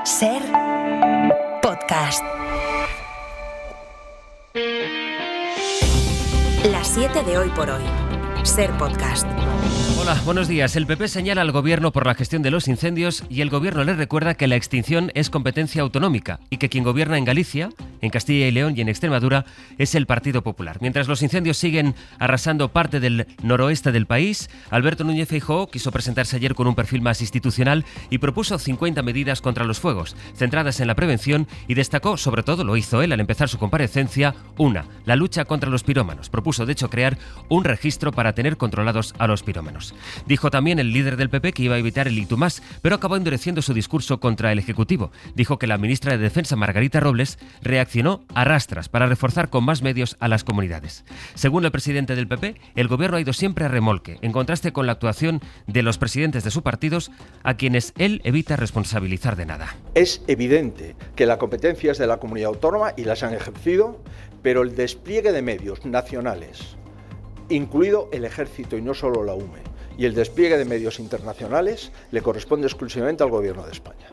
Ser podcast. Las 7 de hoy por hoy. Ser podcast. Hola, buenos días. El PP señala al Gobierno por la gestión de los incendios y el Gobierno le recuerda que la extinción es competencia autonómica y que quien gobierna en Galicia, en Castilla y León y en Extremadura es el Partido Popular. Mientras los incendios siguen arrasando parte del noroeste del país, Alberto Núñez Feijóo quiso presentarse ayer con un perfil más institucional y propuso 50 medidas contra los fuegos, centradas en la prevención, y destacó, sobre todo lo hizo él al empezar su comparecencia, la lucha contra los pirómanos. Propuso, de hecho, crear un registro para tener controlados a los pirómanos. Dijo también el líder del PP que iba a evitar el ¡y tú más!, pero acabó endureciendo su discurso contra el Ejecutivo. Dijo que la ministra de Defensa, Margarita Robles, reaccionó a rastras para reforzar con más medios a las comunidades. Según el presidente del PP, el Gobierno ha ido siempre a remolque, en contraste con la actuación de los presidentes de sus partidos, a quienes él evita responsabilizar de nada. Es evidente que la competencia es de la comunidad autónoma y las han ejercido, pero el despliegue de medios nacionales, incluido el Ejército y no solo la UME, y el despliegue de medios internacionales le corresponde exclusivamente al Gobierno de España.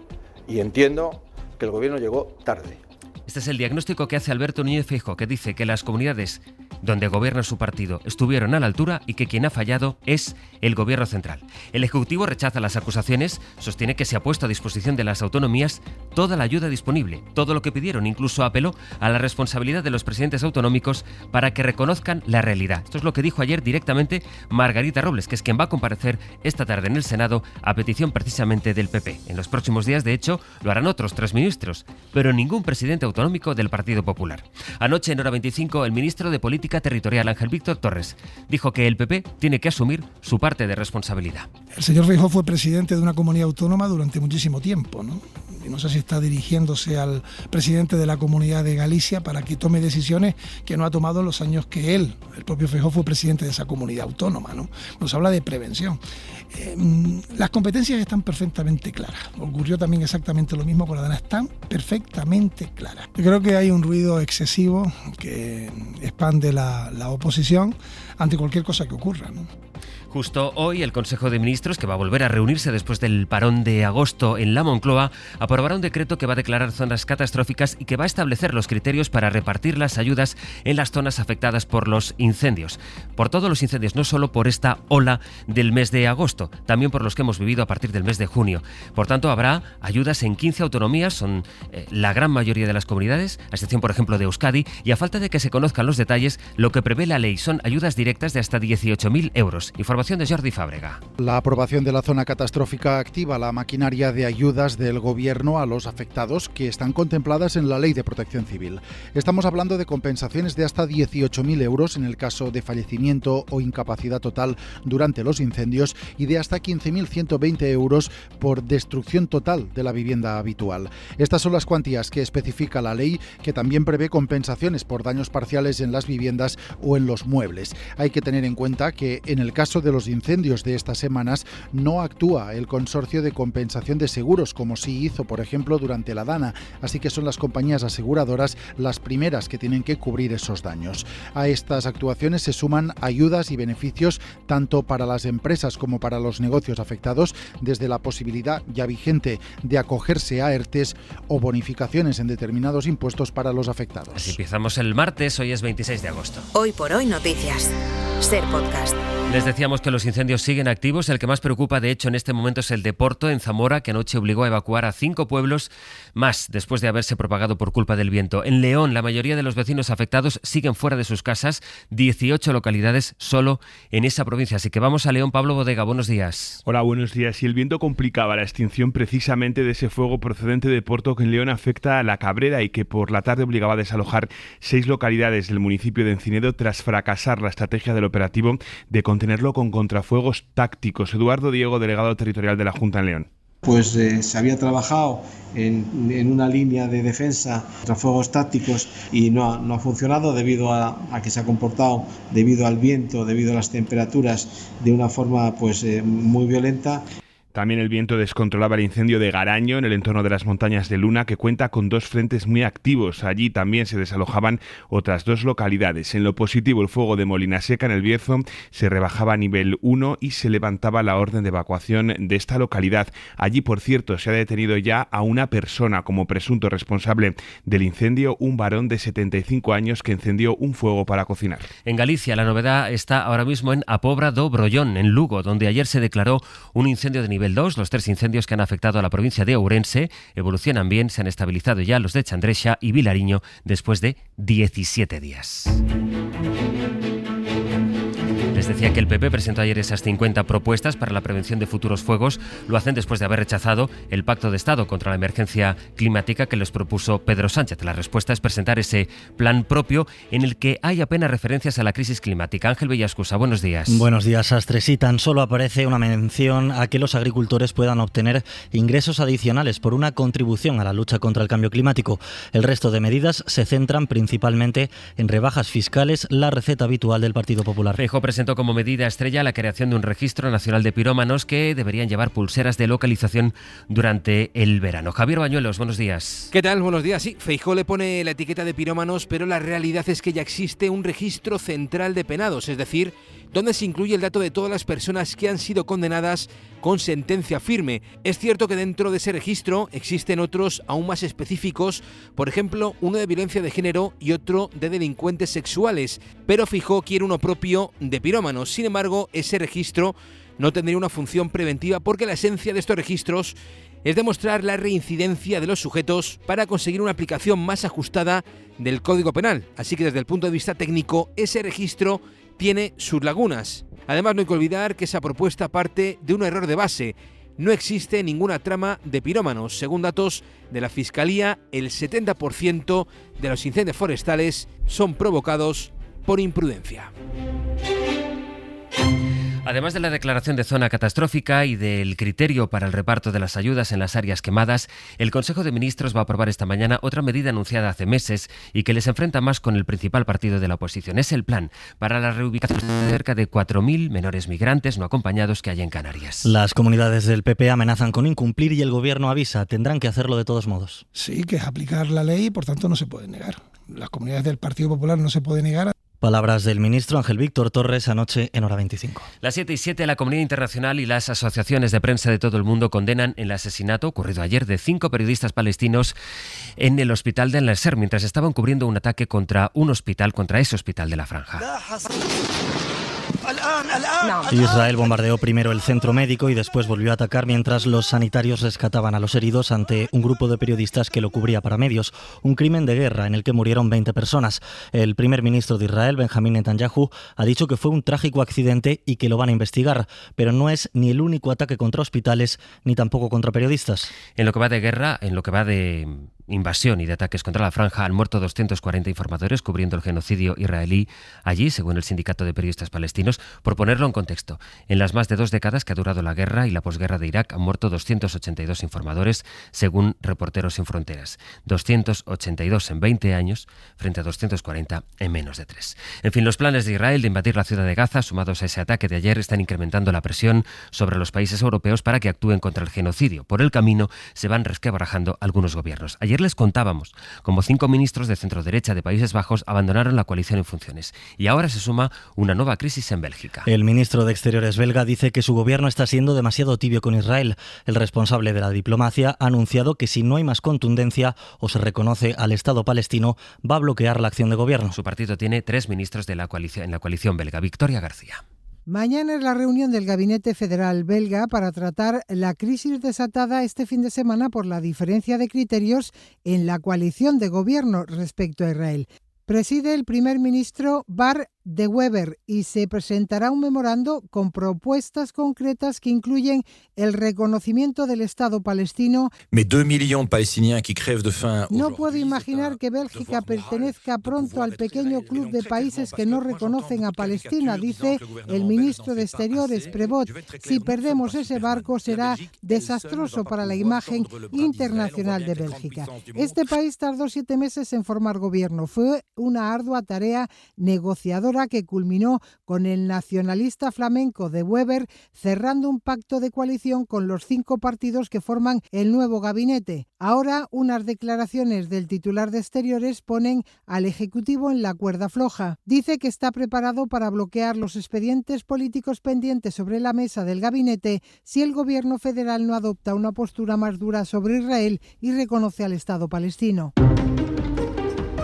Y entiendo que el Gobierno llegó tarde. Este es el diagnóstico que hace Alberto Núñez Feijóo, que dice que las comunidades donde gobierna su partido estuvieron a la altura y que quien ha fallado es el Gobierno central. El Ejecutivo rechaza las acusaciones, sostiene que se ha puesto a disposición de las autonomías toda la ayuda disponible, todo lo que pidieron, incluso apeló a la responsabilidad de los presidentes autonómicos para que reconozcan la realidad. Esto es lo que dijo ayer directamente Margarita Robles, que es quien va a comparecer esta tarde en el Senado a petición precisamente del PP. En los próximos días, de hecho, lo harán otros 3 ministros, pero ningún presidente autonómico del Partido Popular. Anoche, en Hora 25, el ministro de Política Territorial, Ángel Víctor Torres, dijo que el PP tiene que asumir su parte de responsabilidad. El señor Feijóo fue presidente de una comunidad autónoma durante muchísimo tiempo, ¿no? Y no sé si está dirigiéndose al presidente de la Comunidad de Galicia para que tome decisiones que no ha tomado en los años que él, el propio Feijóo, fue presidente de esa comunidad autónoma, ¿no? Nos habla de prevención. Las competencias están perfectamente claras. Ocurrió también exactamente lo mismo con la DANA. Están perfectamente claras. Yo creo que hay un ruido excesivo que expande la oposición ante cualquier cosa que ocurra, ¿no? Justo hoy el Consejo de Ministros, que va a volver a reunirse después del parón de agosto en la Moncloa, aprobará un decreto que va a declarar zonas catastróficas y que va a establecer los criterios para repartir las ayudas en las zonas afectadas por los incendios. Por todos los incendios, no solo por esta ola del mes de agosto, también por los que hemos vivido a partir del mes de junio. Por tanto, habrá ayudas en 15 autonomías, son la gran mayoría de las comunidades, a excepción, por ejemplo, de Euskadi, y a falta de que se conozcan los detalles, lo que prevé la ley son ayudas directas de hasta 18.000 euros. Información de Jordi Fábrega. La aprobación de la zona catastrófica activa la maquinaria de ayudas del Gobierno a los afectados que están contempladas en la Ley de Protección Civil. Estamos hablando de compensaciones de hasta 18.000 euros en el caso de fallecimiento o incapacidad total durante los incendios y de hasta 15.120 euros por destrucción total de la vivienda habitual. Estas son las cuantías que especifica la ley, que también prevé compensaciones por daños parciales en las viviendas o en los muebles. Hay que tener en cuenta que en el caso de los incendios de estas semanas no actúa el consorcio de compensación de seguros como sí hizo, por ejemplo, durante la DANA, así que son las compañías aseguradoras las primeras que tienen que cubrir esos daños. A estas actuaciones se suman ayudas y beneficios tanto para las empresas como para los negocios afectados, desde la posibilidad ya vigente de acogerse a ERTEs o bonificaciones en determinados impuestos para los afectados. Así empezamos el martes, hoy es 26 de agosto. Hoy por hoy noticias. Ser podcast. Les decíamos que los incendios siguen activos. El que más preocupa, de hecho, en este momento es el de Porto, en Zamora, que anoche obligó a evacuar a 5 pueblos más después de haberse propagado por culpa del viento. En León, la mayoría de los vecinos afectados siguen fuera de sus casas, 18 localidades solo en esa provincia. Así que vamos a León. Pablo Bodega, buenos días. Hola, buenos días. Y el viento complicaba la extinción precisamente de ese fuego procedente de Porto que en León afecta a La Cabrera y que por la tarde obligaba a desalojar 6 localidades del municipio de Encinedo tras fracasar la estrategia del operativo de contenerlo con contrafuegos tácticos. Eduardo Diego, delegado territorial de la Junta en León. Pues se había trabajado en una línea de defensa contra fuegos tácticos y no ha funcionado debido a que se ha comportado, debido al viento, debido a las temperaturas, de una forma muy violenta. También el viento descontrolaba el incendio de Garaño en el entorno de las montañas de Luna, que cuenta con 2 frentes muy activos. Allí también se desalojaban otras 2 localidades. En lo positivo, el fuego de Molinaseca en el Bierzo se rebajaba a nivel 1 y se levantaba la orden de evacuación de esta localidad. Allí, por cierto, se ha detenido ya a una persona como presunto responsable del incendio, un varón de 75 años que encendió un fuego para cocinar. En Galicia, la novedad está ahora mismo en A Pobra do Brollón, en Lugo, donde ayer se declaró un incendio de nivel 2. Los 3 incendios que han afectado a la provincia de Ourense evolucionan bien, se han estabilizado ya los de Chandrexa y Vilariño después de 17 días. Les decía que el PP presentó ayer esas 50 propuestas para la prevención de futuros fuegos. Lo hacen después de haber rechazado el Pacto de Estado contra la emergencia climática que les propuso Pedro Sánchez. La respuesta es presentar ese plan propio en el que hay apenas referencias a la crisis climática. Ángel Bellascusa, buenos días. Buenos días, Astre. Sí, tan solo aparece una mención a que los agricultores puedan obtener ingresos adicionales por una contribución a la lucha contra el cambio climático. El resto de medidas se centran principalmente en rebajas fiscales, la receta habitual del Partido Popular. Feijóo presentó como medida estrella la creación de un registro nacional de pirómanos que deberían llevar pulseras de localización durante el verano. Javier Bañuelos, buenos días. ¿Qué tal? Buenos días. Sí, Feijóo le pone la etiqueta de pirómanos, pero la realidad es que ya existe un registro central de penados, es decir, donde se incluye el dato de todas las personas que han sido condenadas con sentencia firme. Es cierto que dentro de ese registro existen otros aún más específicos, por ejemplo, uno de violencia de género y otro de delincuentes sexuales, pero Feijóo quiere uno propio de pirómanos. Sin embargo, ese registro no tendría una función preventiva porque la esencia de estos registros es demostrar la reincidencia de los sujetos para conseguir una aplicación más ajustada del Código Penal. Así que desde el punto de vista técnico, ese registro tiene sus lagunas. Además, no hay que olvidar que esa propuesta parte de un error de base. No existe ninguna trama de pirómanos. Según datos de la Fiscalía, el 70% de los incendios forestales son provocados por imprudencia. Además de la declaración de zona catastrófica y del criterio para el reparto de las ayudas en las áreas quemadas, el Consejo de Ministros va a aprobar esta mañana otra medida anunciada hace meses y que les enfrenta más con el principal partido de la oposición. Es el plan para la reubicación de cerca de 4.000 menores migrantes no acompañados que hay en Canarias. Las comunidades del PP amenazan con incumplir y el Gobierno avisa, tendrán que hacerlo de todos modos. Sí, que es aplicar la ley y por tanto no se puede negar. Las comunidades del Partido Popular no se puede negar. Palabras del ministro Ángel Víctor Torres anoche en Hora 25. Las 7:07, la comunidad internacional y las asociaciones de prensa de todo el mundo condenan el asesinato ocurrido ayer de 5 periodistas palestinos en el hospital de Al-Nasser mientras estaban cubriendo un ataque contra ese hospital de la Franja. Israel bombardeó primero el centro médico y después volvió a atacar mientras los sanitarios rescataban a los heridos ante un grupo de periodistas que lo cubría para medios. Un crimen de guerra en el que murieron 20 personas. El primer ministro de Israel, Benjamín Netanyahu, ha dicho que fue un trágico accidente y que lo van a investigar, pero no es ni el único ataque contra hospitales ni tampoco contra periodistas. En lo que va de guerra, en lo que va de invasión y de ataques contra la Franja, han muerto 240 informadores cubriendo el genocidio israelí allí, según el Sindicato de Periodistas Palestinos. Por ponerlo en contexto, en las más de 2 décadas que ha durado la guerra y la posguerra de Irak han muerto 282 informadores, según Reporteros Sin Fronteras. 282 en 20 años, frente a 240 en menos de 3. En fin, los planes de Israel de invadir la ciudad de Gaza, sumados a ese ataque de ayer, están incrementando la presión sobre los países europeos para que actúen contra el genocidio. Por el camino se van resquebrajando algunos gobiernos. Ayer les contábamos como 5 ministros de centro-derecha de Países Bajos abandonaron la coalición en funciones. Y ahora se suma una nueva crisis en Bélgica. El ministro de Exteriores belga dice que su gobierno está siendo demasiado tibio con Israel. El responsable de la diplomacia ha anunciado que si no hay más contundencia o se reconoce al Estado palestino, va a bloquear la acción de gobierno. Su partido tiene 3 ministros en la coalición belga. Victoria García. Mañana es la reunión del Gabinete Federal belga para tratar la crisis desatada este fin de semana por la diferencia de criterios en la coalición de gobierno respecto a Israel. Preside el primer ministro Bart de Wever y se presentará un memorando con propuestas concretas que incluyen el reconocimiento del Estado palestino. No puedo imaginar que Bélgica pertenezca pronto al pequeño club de países que no reconocen a Palestina, dice el ministro de Exteriores Prevot. Si perdemos ese barco será desastroso para la imagen internacional de Bélgica. Este país tardó 7 meses en formar gobierno. Fue una ardua tarea negociadora opositora que culminó con el nacionalista flamenco de Weber cerrando un pacto de coalición con los 5 partidos que forman el nuevo gabinete. Ahora, unas declaraciones del titular de Exteriores ponen al Ejecutivo en la cuerda floja. Dice que está preparado para bloquear los expedientes políticos pendientes sobre la mesa del gabinete si el gobierno federal no adopta una postura más dura sobre Israel y reconoce al Estado palestino.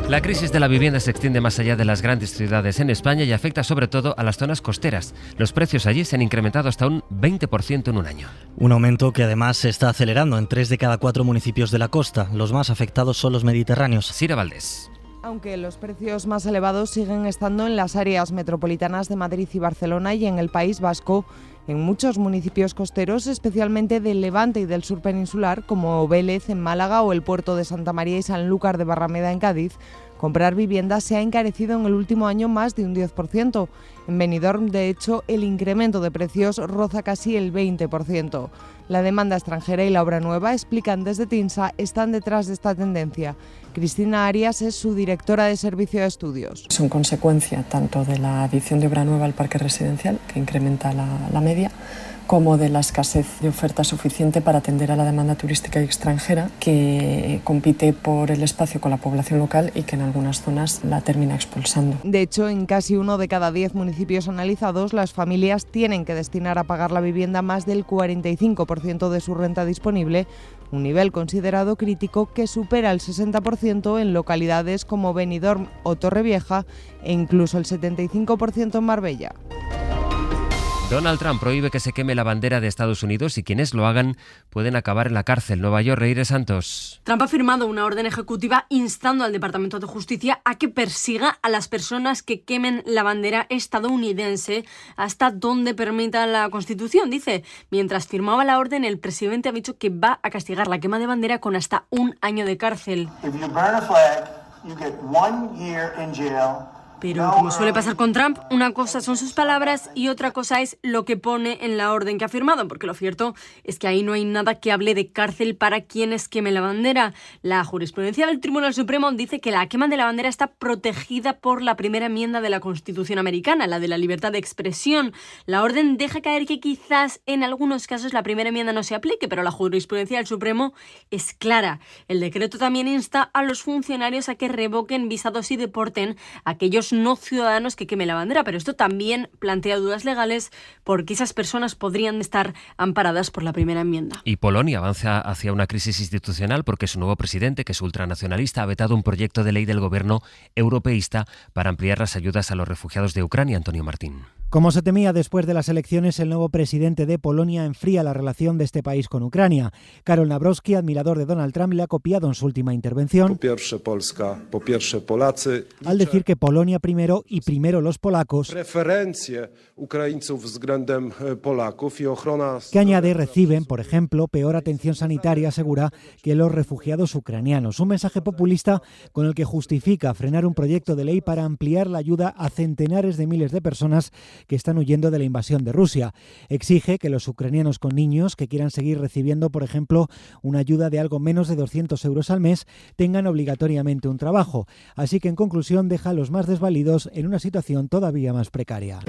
La crisis de la vivienda se extiende más allá de las grandes ciudades en España y afecta sobre todo a las zonas costeras. Los precios allí se han incrementado hasta un 20% en un año. Un aumento que además se está acelerando en 3 de cada 4 municipios de la costa. Los más afectados son los mediterráneos. Sira Valdés. Aunque los precios más elevados siguen estando en las áreas metropolitanas de Madrid y Barcelona y en el País Vasco, en muchos municipios costeros, especialmente del Levante y del sur peninsular, como Vélez en Málaga o el puerto de Santa María y Sanlúcar de Barrameda en Cádiz, comprar vivienda se ha encarecido en el último año más de un 10%. En Benidorm, de hecho, el incremento de precios roza casi el 20%. La demanda extranjera y la obra nueva, explican desde TINSA, están detrás de esta tendencia. Cristina Arias es su directora de Servicio de Estudios. Son consecuencia tanto de la adición de obra nueva al parque residencial, que incrementa la media, como de la escasez de oferta suficiente para atender a la demanda turística y extranjera, que compite por el espacio con la población local y que en algunas zonas la termina expulsando. De hecho, en casi 1 de cada 10 municipios analizados, las familias tienen que destinar a pagar la vivienda más del 45% de su renta disponible, un nivel considerado crítico que supera el 60% en localidades como Benidorm o Torrevieja e incluso el 75% en Marbella. Donald Trump prohíbe que se queme la bandera de Estados Unidos y quienes lo hagan pueden acabar en la cárcel. Nueva York, Reire Santos. Trump ha firmado una orden ejecutiva instando al Departamento de Justicia a que persiga a las personas que quemen la bandera estadounidense hasta donde permita la Constitución. Dice, mientras firmaba la orden, el presidente ha dicho que va a castigar la quema de bandera con hasta 1 año de cárcel. Pero, como suele pasar con Trump, una cosa son sus palabras y otra cosa es lo que pone en la orden que ha firmado, porque lo cierto es que ahí no hay nada que hable de cárcel para quienes quemen la bandera. La jurisprudencia del Tribunal Supremo dice que la quema de la bandera está protegida por la primera enmienda de la Constitución americana, la de la libertad de expresión. La orden deja caer que quizás en algunos casos la primera enmienda no se aplique, pero la jurisprudencia del Supremo es clara. El decreto también insta a los funcionarios a que revoquen visados y deporten a aquellos no ciudadanos que quemen la bandera, pero esto también plantea dudas legales porque esas personas podrían estar amparadas por la primera enmienda. Y Polonia avanza hacia una crisis institucional porque su nuevo presidente, que es ultranacionalista, ha vetado un proyecto de ley del gobierno europeísta para ampliar las ayudas a los refugiados de Ucrania. Antonio Martín. Como se temía después de las elecciones, el nuevo presidente de Polonia enfría la relación de este país con Ucrania. Karol Nawrocki, admirador de Donald Trump, le ha copiado en su última intervención al decir que Polonia primero y primero los polacos, que añade reciben, por ejemplo, peor atención sanitaria, asegura, que los refugiados ucranianos. Un mensaje populista con el que justifica frenar un proyecto de ley para ampliar la ayuda a centenares de miles de personas que están huyendo de la invasión de Rusia. Exige que los ucranianos con niños que quieran seguir recibiendo, por ejemplo, una ayuda de algo menos de 200 euros al mes, tengan obligatoriamente un trabajo. Así que, en conclusión, deja a los más desvalidos en una situación todavía más precaria.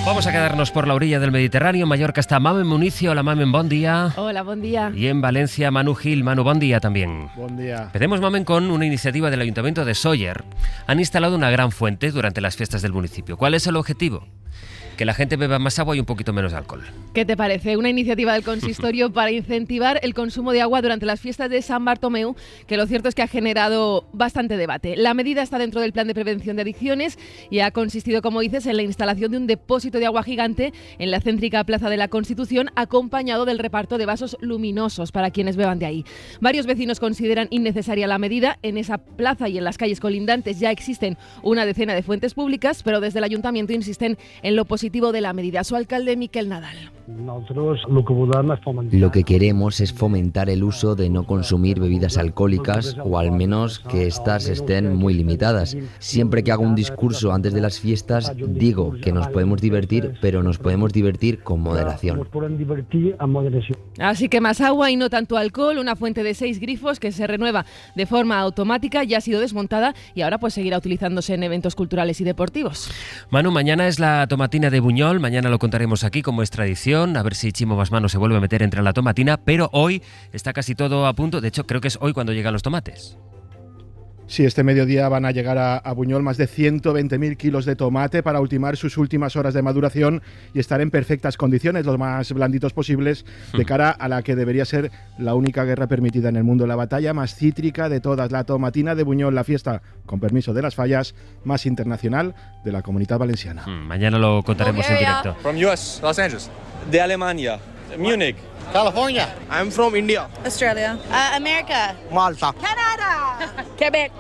Vamos a quedarnos por la orilla del Mediterráneo. En Mallorca está Mamen Municio. Hola, Mamen, bon día. Hola, bon día. Y en Valencia, Manu Gil. Manu, bon día también. Bon día. Empecemos, Mamen, con una iniciativa del Ayuntamiento de Sóller. Han instalado una gran fuente durante las fiestas del municipio. ¿Cuál es el objetivo? Que la gente beba más agua y un poquito menos alcohol. ¿Qué te parece? Una iniciativa del consistorio para incentivar el consumo de agua durante las fiestas de San Bartomeu, que lo cierto es que ha generado bastante debate. La medida está dentro del plan de prevención de adicciones y ha consistido, como dices, en la instalación de un depósito de agua gigante en la céntrica Plaza de la Constitución, acompañado del reparto de vasos luminosos para quienes beban de ahí. Varios vecinos consideran innecesaria la medida. En esa plaza y en las calles colindantes ya existen una decena de fuentes públicas, pero desde el ayuntamiento insisten en lo positivo positivo de la medida. Su alcalde, Miquel Nadal. Lo que queremos es fomentar el uso de no consumir bebidas alcohólicas o al menos que éstas estén muy limitadas. Siempre que hago un discurso antes de las fiestas digo que nos podemos divertir, pero nos podemos divertir con moderación. Así que más agua y no tanto alcohol. Una fuente de 6 grifos que se renueva de forma automática ya ha sido desmontada y ahora pues seguirá utilizándose en eventos culturales y deportivos. Manu, mañana es la tomatina de Buñol, mañana lo contaremos aquí como es tradición, a ver si Chimo Basmano se vuelve a meter entre la tomatina, pero hoy está casi todo a punto, de hecho creo que es hoy cuando llegan los tomates. Sí, este mediodía van a llegar a Buñol más de 120.000 kilos de tomate para ultimar sus últimas horas de maduración y estar en perfectas condiciones, los más blanditos posibles, de cara a la que debería ser la única guerra permitida en el mundo, la batalla más cítrica de todas, la tomatina de Buñol, la fiesta, con permiso de las fallas, más internacional de la Comunidad Valenciana. Mañana lo contaremos en directo. From US, Los Angeles. De Alemania, Múnich. California. I'm from India. Australia. America. Malta. Canadá. Quebec.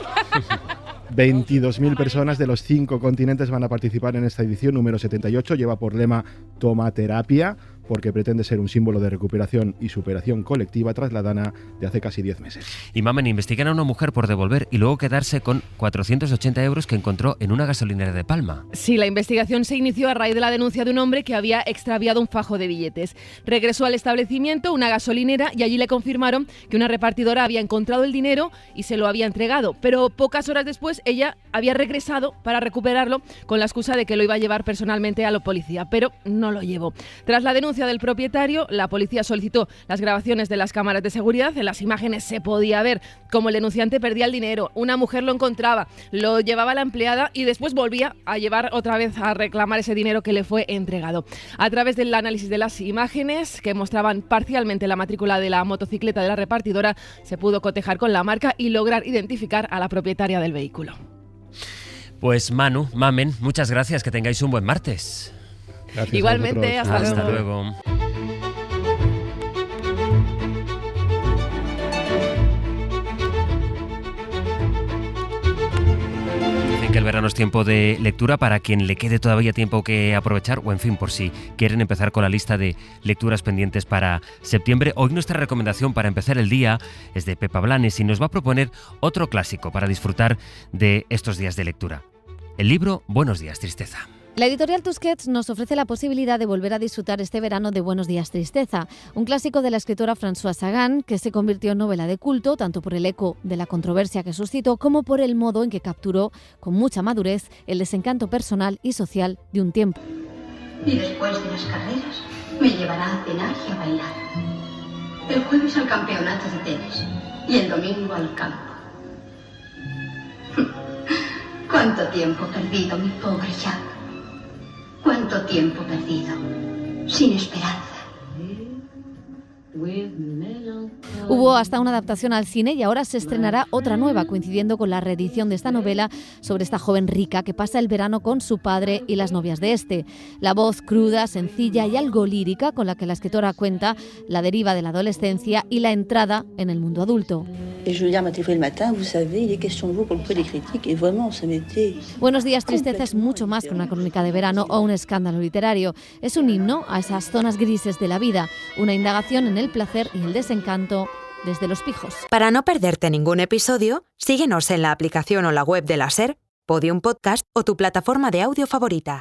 22.000 personas de los 5 continentes van a participar en esta edición número 78. Lleva por lema Tomaterapia, porque pretende ser un símbolo de recuperación y superación colectiva tras la dana de hace casi 10 meses. Y Mamen, investigan a una mujer por devolver y luego quedarse con 480 euros que encontró en una gasolinera de Palma. Sí, la investigación se inició a raíz de la denuncia de un hombre que había extraviado un fajo de billetes. Regresó al establecimiento, una gasolinera, y allí le confirmaron que una repartidora había encontrado el dinero y se lo había entregado. Pero pocas horas después ella había regresado para recuperarlo con la excusa de que lo iba a llevar personalmente a la policía, pero no lo llevó. Tras la denuncia del propietario, la policía solicitó las grabaciones de las cámaras de seguridad. En las imágenes se podía ver cómo el denunciante perdía el dinero, una mujer lo encontraba, lo llevaba a la empleada y después volvía a llevar otra vez a reclamar ese dinero que le fue entregado. A través del análisis de las imágenes, que mostraban parcialmente la matrícula de la motocicleta de la repartidora, se pudo cotejar con la marca y lograr identificar a la propietaria del vehículo. Pues Manu, Mamen, muchas gracias, que tengáis un buen martes. Gracias. Igualmente, hasta luego. Dicen que el verano es tiempo de lectura para quien le quede todavía tiempo que aprovechar, o en fin, por si quieren empezar con la lista de lecturas pendientes para septiembre. Hoy nuestra recomendación para empezar el día es de Pepa Blanes y nos va a proponer otro clásico para disfrutar de estos días de lectura. El libro Buenos días, tristeza. La editorial Tusquets nos ofrece la posibilidad de volver a disfrutar este verano de Buenos días, tristeza, un clásico de la escritora Françoise Sagan que se convirtió en novela de culto tanto por el eco de la controversia que suscitó como por el modo en que capturó con mucha madurez el desencanto personal y social de un tiempo. Y después de las carreras me llevará a cenar y a bailar. El jueves al campeonato de tenis y el domingo al campo. ¿Cuánto tiempo perdido, mi pobre Jack? ¿Cuánto tiempo perdido? Sin esperanza. Hubo hasta una adaptación al cine y ahora se estrenará otra nueva, coincidiendo con la reedición de esta novela sobre esta joven rica que pasa el verano con su padre y las novias de este. La voz cruda, sencilla y algo lírica con la que la escritora cuenta la deriva de la adolescencia y la entrada en el mundo adulto. Buenos días, tristeza es mucho más que una crónica de verano o un escándalo literario. Es un himno a esas zonas grises de la vida, una indagación en el placer y el desencanto desde los pijos. Para no perderte ningún episodio, síguenos en la aplicación o la web de la SER, Podium Podcast o tu plataforma de audio favorita.